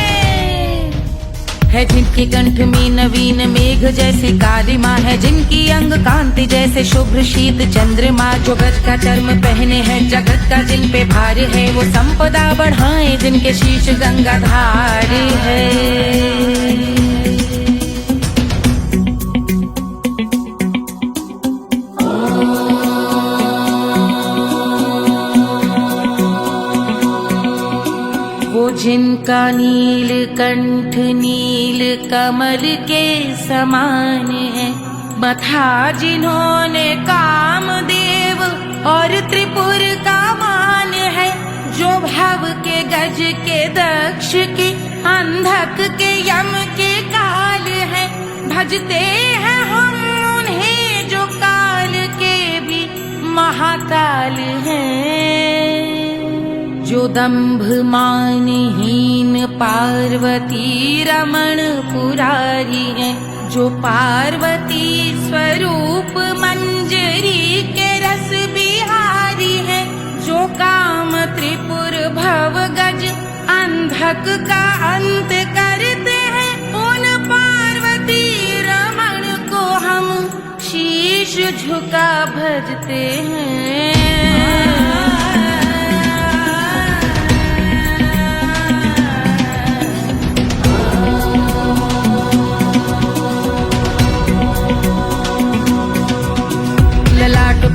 जिनके कंठ में नवीन मेघ जैसे काली माँ है, जिनकी अंग कांति जैसे शुभ्र शीत चंद्रमा। जो गज का चर्म पहने हैं जगत का जिन पे भार है, वो संपदा बढ़ाए जिनके शीश गंगाधार है। जिनका नील कंठ नील कमल के समान है, मथा जिन्होंने कामदेव और त्रिपुर का मान है। जो भव के गज के दक्ष के अंधक के यम के काल है, भजते हैं हम उन्हें जो काल के भी महाकाल हैं। जो दंभ मानहीन पार्वती रमण पुरारी है, जो पार्वती स्वरूप मंजरी के रस बिहारी है। जो काम त्रिपुर भव गज अंधक का अंत करते हैं, उन पार्वती रमण को हम शीश झुका भजते हैं।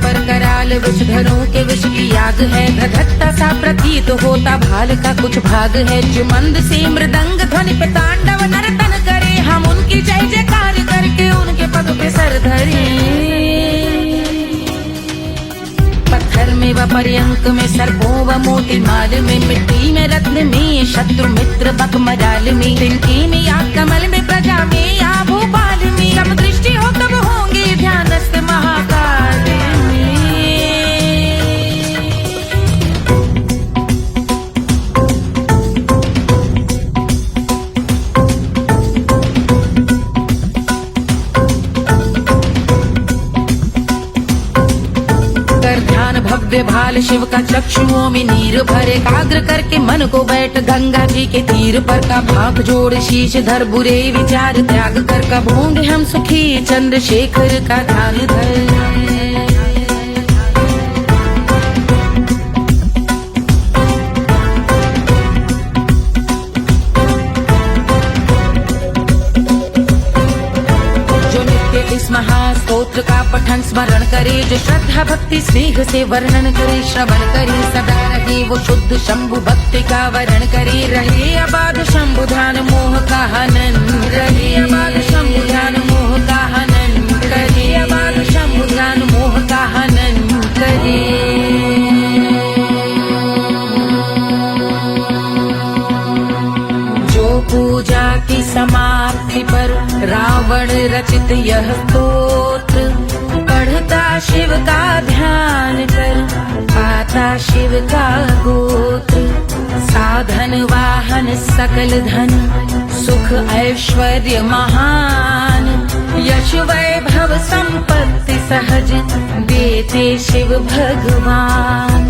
पर कराल विषधरों के विष की याग है, धधकता सा प्रतीत होता भाल का कुछ भाग है। जो मंद से मृदंग ध्वनि पे तांडव नर्तन करे, हम उनकी जय जयकार करके उनके पद पे सर धरे। पत्थर में व पर्यंक में सर्पों व मोती माल में, मिट्टी में रत्न में शत्रु मित्र बक मजाल में, तिनकी में या कमल में प्रजा में या भोपाल में। जब दृष्टि हो तब होंगे ध्यानस्थ महाकाल में। भव्य भाल शिव का चक्षुओं में नीर भरे, एकाग्र करके मन को बैठ गंगा जी के तीर पर का भाग जोड़ शीश धर, बुरे विचार त्याग कर का भोंग हम सुखी चंद्रशेखर का ध्यान धर। इस महास्तोत्र का पठन स्मरण करे, जो श्रद्धा भक्ति स्नेह से वर्णन करे, श्रवण करे सदा रहे वो शुद्ध शंभु भक्ति का वरण करे, रहे अबाध शंभु ध्यान मोह का हनन, रहे अबाध शंभु ध्यान मोह का हनन करे, अबाध शंभु ध्यान मोह का हनन करे। पूजा की समाप्ति पर रावण रचित यह स्तोत्र, पढ़ता शिव का ध्यान कर पाता शिव का गोत्र, साधन वाहन सकल धन सुख ऐश्वर्य महान, यश वैभव संपत्ति सहज देते शिव भगवान,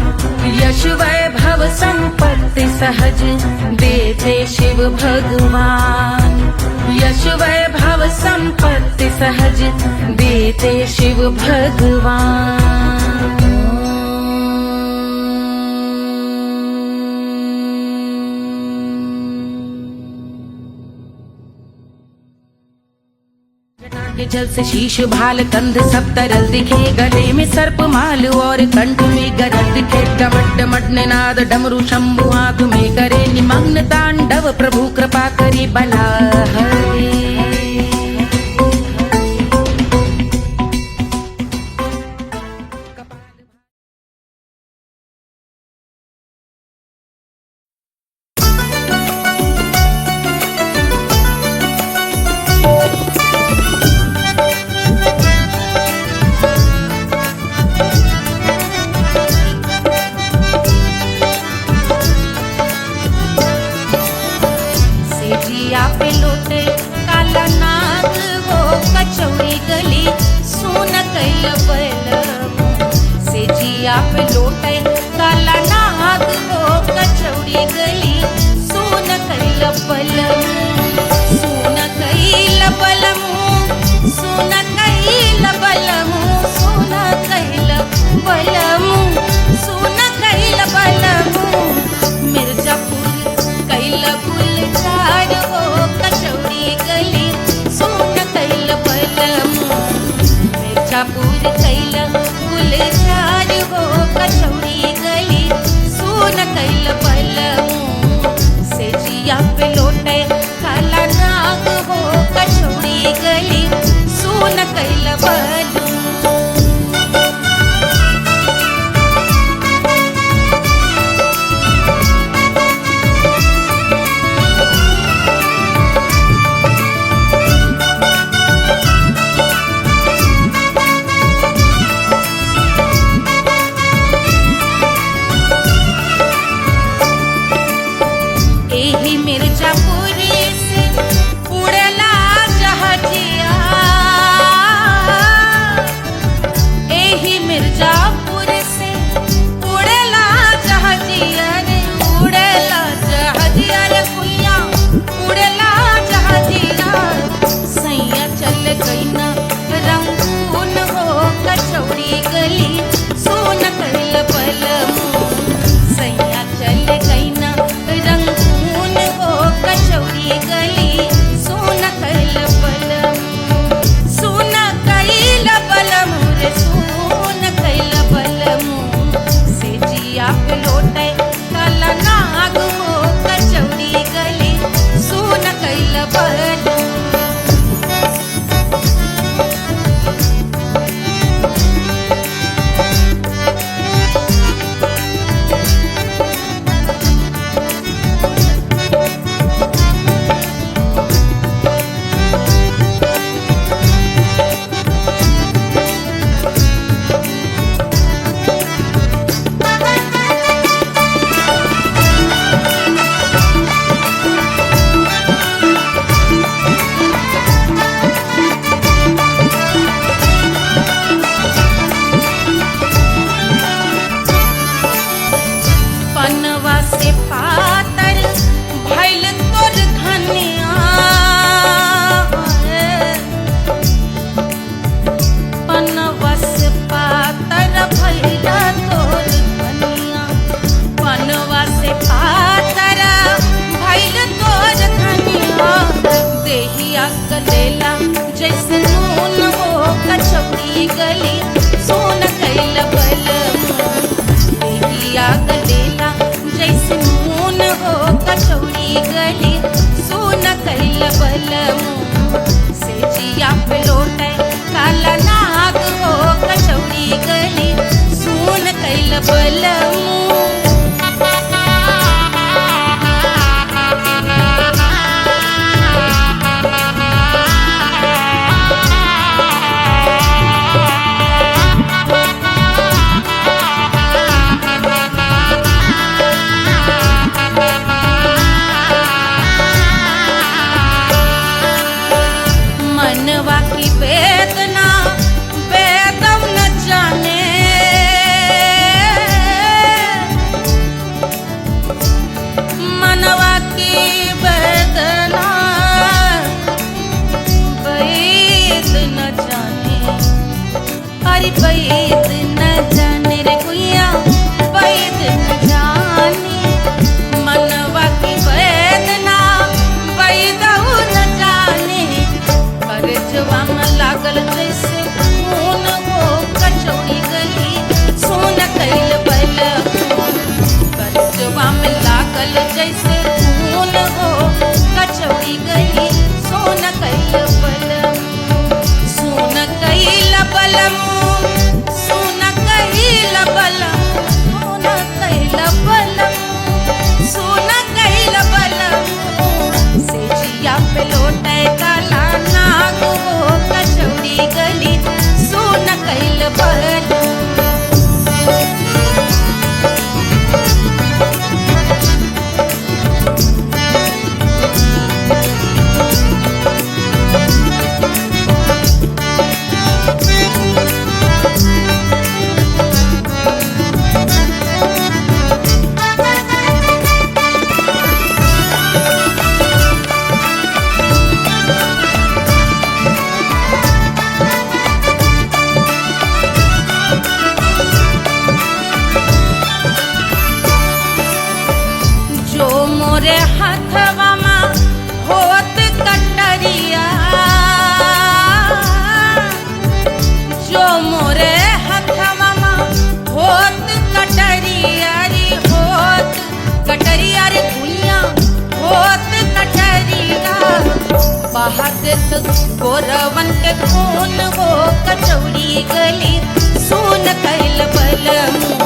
यश वैभव संपत्ति सहज देते शिव भगवान, यश वैभव संपत्ति सहज देते शिव भगवान। के जल से शीश भाल कंध सब तरल दिखे, गले में सर्प माल और कंठ में गरल दिखे, डमट डमट निनाद डमरू शंभु आंख में करे निमग्न तांडव, प्रभु कृपा करे बला हरे। सेजिया पे लोटे काला नाग वो कचौड़ी गली सोन कैल बलमु, सेजिया पे लोटे काला नाग वो कचौड़ी गली सोन कैल बलमु, सोन कैल बलमु, सोन कैल बलमु, सोन कैल बलमु, सोन कैल बलमु, मिर्जापुर कैल गुलजार हो कचौड़ी गली सोन कैल बलमु, मिर्जापुर कैल गुलजार हो कचौड़ी कचौड़ी गली सुन कैल बलमू मनवा की वेदना वेदम न जाने मनवा की वेदना वेद न जाने अरे वेद न जाने रे गुइया वेद न जाने मनवा की वेदना वेद न जाने परजवा में लागल जैसे खून वो कचौड़ी गली सुन कैल बलमू परजवा में लागल जैसे खून वो कचौड़ी गली सुन कैल बलमू सुन कैल बलमू सुन कैल बलमू सुन कैल बलमू से जिया पे लोटे काला नाग वो कचौड़ी गली सुन कैल बलमू जो मोरे हथवा में होत कटरिया जो मोरे हथवा में होत कटरिया रे होत कटरिया रे गुइया होत कटरिया बहात गोरवन के खून वो कचौड़ी गली सुन कैल बलमू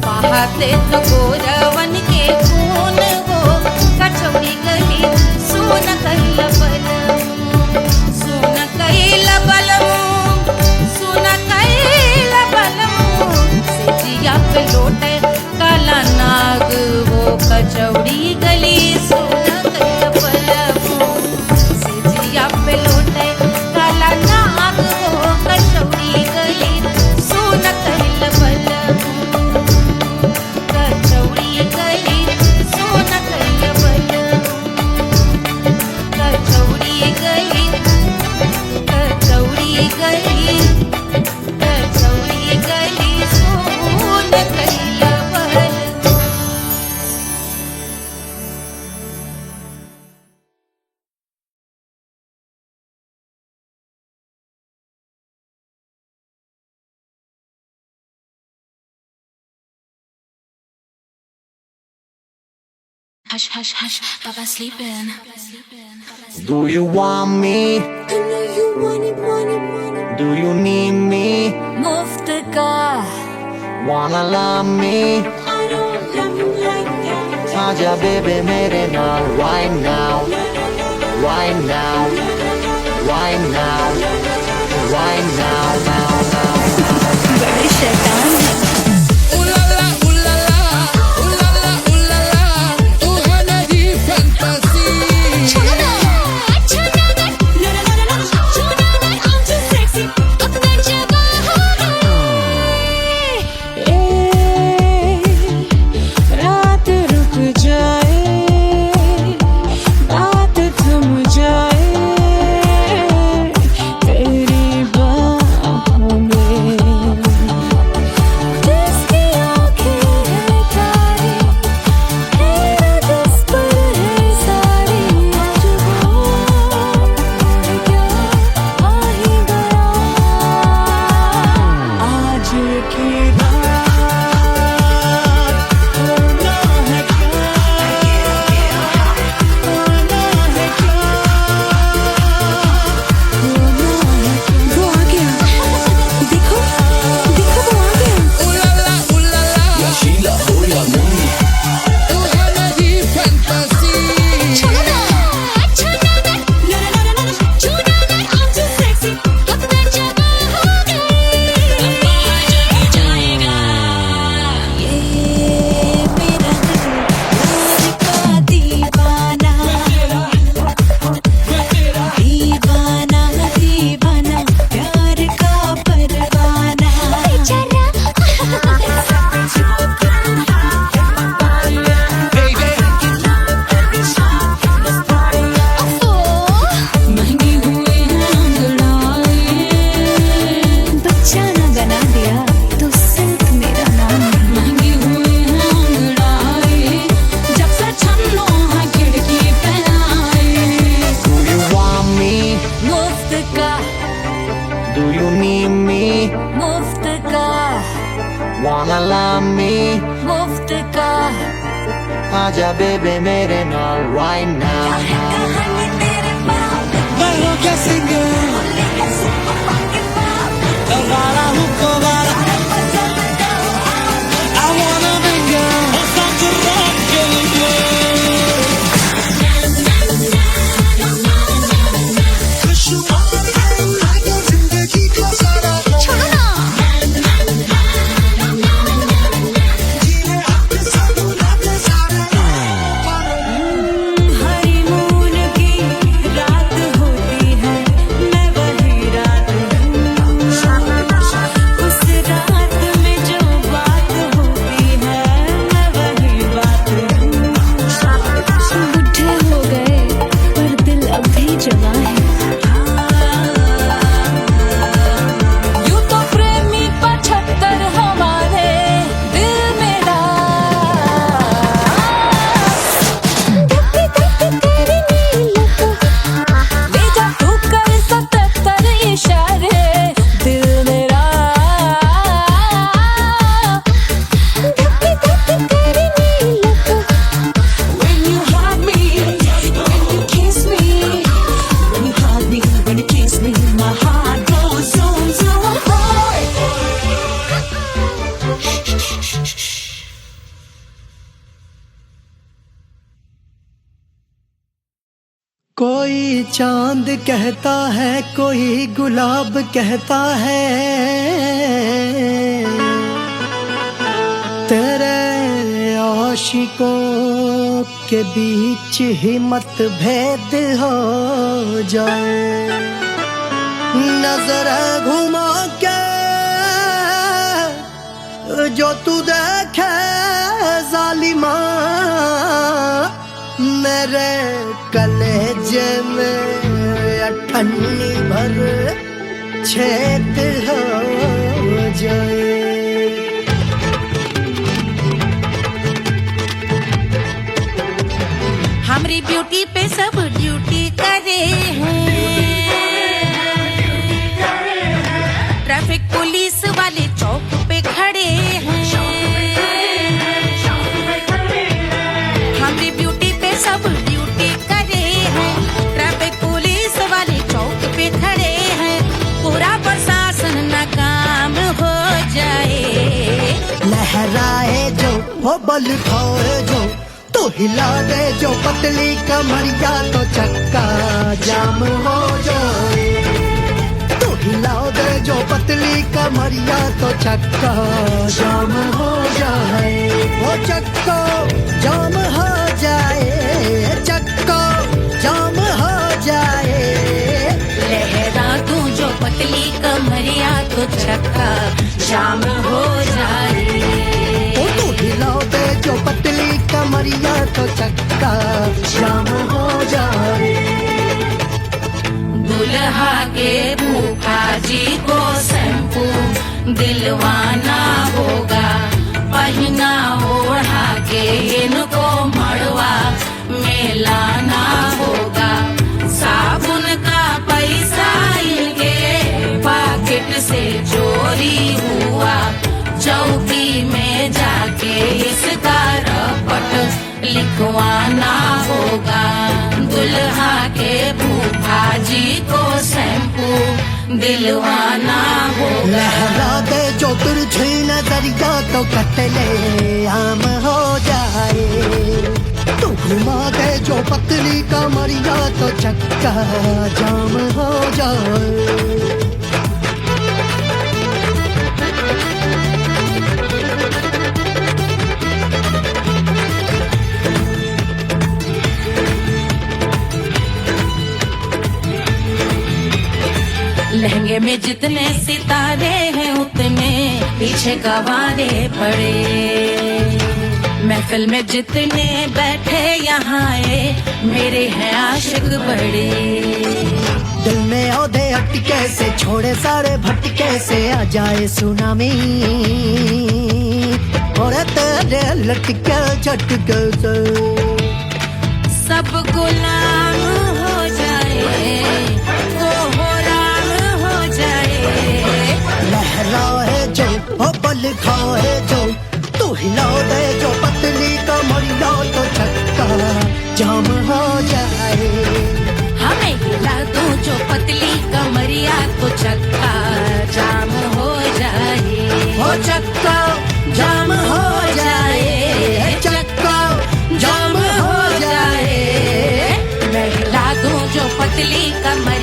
बहाते तो गोरवन के खून वो कचौड़ी गली सुन कैल बलमू सुन कैल बलमू सुन कैल बलमू से जिया पे लोटे काला नाग वो कचौड़ी गली सुन कैल बलमू से जिया पे लोटे काला नाग वो कचौड़ी गली सुन कैल बलमू कचौड़ी गली सुन कैल बलमू कचौड़ी गली कचौड़ी गली कचौड़ी गली सुन कैल बलमू Hush, hush, hush, Baba sleeping. Do you want me? I know you want it, want it, want it. Do you need me? Muftaga, Wanna love me? I don't love you like that. Aja baby mere naal right now, right now, right now, right now, now, now. बड़े शैतान हैं। रात रुक जाए, बात थम जाए, तेरी बाहों में जिसकी आँखें हैं तारी, तेरा जिस पर है सारी, आज वो क्या आ ही गया, आज की देखो wanna love me? मुफ्त का आजा बेबे मेरे नाल right now. कहानी तेरे बाप मैं हूँ क्या सिंगर वाला हूँ कोवाला I wanna be girl start to rock जिंदगी का सारा छोड़ो ना हनीमून की रात होती है मैं वही रात हूँ उस रात में जो बात होती है मैं वही बात हूँ बुढ़े हो गए पर दिल अब भी जवान है यूं तो प्रेमी 75 हमारे दिल मेरा बेजा तू कर 77 इशारे दिल मेरा When you hug me, when you kiss me, when you hug me, when you kiss me, my heart goes zoom zoom. कोई चांद कहता है कोई गुलाब कहता है तेरे आशिकों के बीच ही मतभेद हो जाए नजर घुमा के जो तू देखे जालिमा मेरे कलेजे में अठन्नी भर छेद हो जाए हमारी ब्यूटी पे सब ड्यूटी करे हैं ट्रैफिक पुलिस वाले चौक पे खड़े हैं हमारी ब्यूटी पे सब ड्यूटी करे हैं ट्रैफिक पुलिस वाले चौक पे खड़े हैं पूरा प्रशासन नाकाम हो जाए लहराए जो वो बल खाए जो तो हिला दे जो पतली कमरिया तो चक्का जाम हो जाए तो हिला दे जो पतली कमरिया तो चक्का जाम हो जाए वो चक्का जाम हो जाए चक्का जाम हो जाए लहरा तू जो पतली कमरिया तो चक्का जाम हो जाए वो तो हिला दे जो पतली कमरिया तो चक्का जाम हो जाए दुल्हा के फूफा जी को शैम्पू दिलवाना होगा पहना ओढ़ा के इनको मड़वा में लाना होगा साबुन का पैसा इनके पॉकेट से चोरी हुआ चौकी में जाके इसका रपट लिखवाना होगा दुल्हा के फूफा जी को शैम्पू दिलवाना होगा लहरा दे जो तुरझी नजरिया तो कतले आम हो जाए तू घुमा दे जो पतली कमरिया तो चक्का जाम हो जाए लहंगे में जितने सितारे हैं उतने पीछे गवारे पड़े महफिल में जितने बैठे यहाँ आए मेरे हैं आशिक बड़े दिल में औधे अटके से छोड़े सारे भटके से आ जाए सुनामी और तेरे लटके झटके से सब गुलाम हो जाए वो हो राम हो जाए लहराए जो ओ बल खाए जो तू हिला दे जो पतली कमरिया तो चक्का जाम हो जाए। हमें हिला दो जो पतली कमरिया तो चक्का जाम हो जाए। हो चक्का जाम हो जाए, चक्का जाम हो जाए। मैं हिला दूं जो पतली कमर